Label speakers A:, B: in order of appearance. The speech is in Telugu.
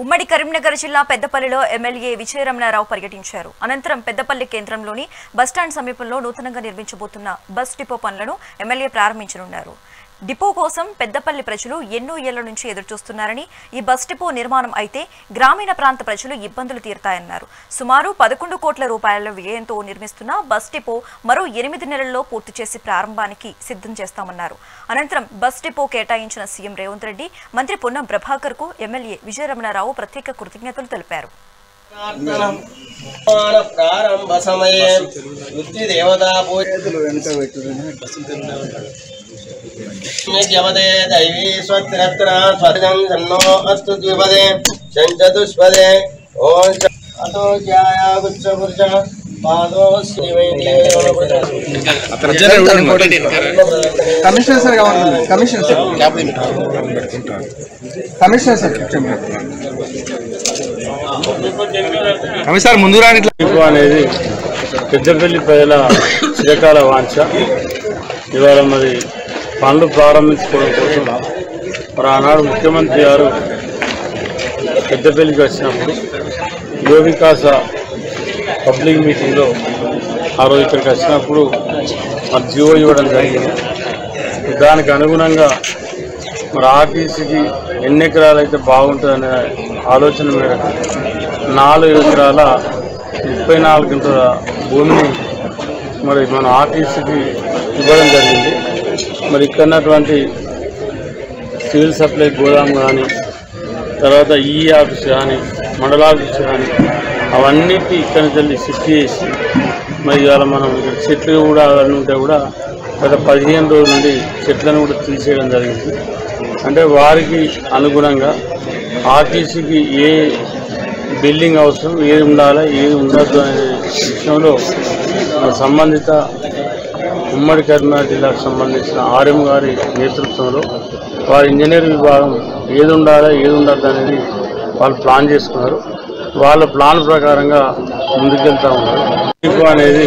A: ఉమ్మడి కరీంనగర్ జిల్లా పెద్దపల్లిలో ఎమ్మెల్యే విజయరమణారావు పర్యటించారు. అనంతరం పెద్దపల్లి కేంద్రంలోని బస్టాండ్ సమీపంలో నూతనంగా నిర్మించబోతున్న బస్ డిపో పనులను ఎమ్మెల్యే ప్రారంభించనున్నారు. డిపో కోసం పెద్దపల్లి ప్రజలు ఎన్నో ఏళ్ల నుంచి ఎదురుచూస్తున్నారని, ఈ బస్ డిపో నిర్మాణం అయితే గ్రామీణ ప్రాంత ప్రజలు ఇబ్బందులు తీరుతాయన్నారు. సుమారు 11 కోట్ల రూపాయల వ్యయంతో నిర్మిస్తున్న బస్ డిపో మరో 8 నెలల్లో పూర్తి చేసి ప్రారంభానికి సిద్ధం చేస్తామన్నారు. అనంతరం బస్ డిపో కేటాయించిన సీఎం రేవంత్ రెడ్డి, మంత్రి పొన్నం ప్రభాకర్ కు ఎమ్మెల్యే విజయరమణారావు ప్రత్యేక కృతజ్ఞతలు తెలిపారు.
B: ప్రారంభ సమయే వృత్తి దేవతా పూజవదే దైవీ స్వత్రత్ర స్వజం సన్నో అస్తు ద్విపదే చతుష్పదే ఓం అతో జ్యాయ గుచ్చ పురుష పాదో
C: కమిషనర్ సార్ కావాలి. కమిషనర్ సార్ ముందు రాని
D: అనేది పెద్దపల్లి ప్రజల చిరకాల వాంఛ. ఇవాళ మరి పనులు ప్రారంభించుకోవడం కోసం మరి ఆనాడు ముఖ్యమంత్రి గారు పెద్దపల్లికి వచ్చినప్పుడు యువ వికాస పబ్లిక్ మీటింగ్లో ఆ రోజు ఇక్కడికి వచ్చినప్పుడు మరి జీవో ఇవ్వడం జరిగింది. దానికి అనుగుణంగా మరి ఆర్టీసీకి ఎన్ని ఎకరాలు అయితే బాగుంటుందనే ఆలోచన మేరకు 4 ఎకరాల 34 గుంటల భూమిని మరి మన ఆర్టీసీకి ఇవ్వడం జరిగింది. మరి ఇక్కడ ఉన్నటువంటి సివిల్ సప్లై గోదాం కానీ, తర్వాత ఈ ఆఫీస్ కానీ, మండల ఆఫీస్ కానీ అవన్నిటి ఇక్కడి నుంచి షిఫ్ట్ చేసి మరి ఇవాళ మనం ఇక్కడ చెట్లు కూడా అవన్నీ ఉంటే కూడా గత 15 రోజుల నుండి చెట్లను కూడా తీసేయడం జరిగింది. అంటే వారికి అనుగుణంగా ఆర్టీసీకి ఏ బిల్డింగ్ అవసరం, ఏది ఉండాలి, ఏది ఉండద్దు అనే విషయంలో సంబంధిత ఉమ్మడి కరీంనగర్ జిల్లాకు సంబంధించిన ఆర్ఎం గారి నేతృత్వంలో వారి ఇంజనీర్ విభాగం ఏది ఉండాలి, ఏది ఉండద్దు అనేది వాళ్ళు ప్లాన్ చేసుకున్నారు. వాళ్ళ ప్లాన్ ప్రకారంగా ముందుకెళ్తూ ఉన్నారు. అనేది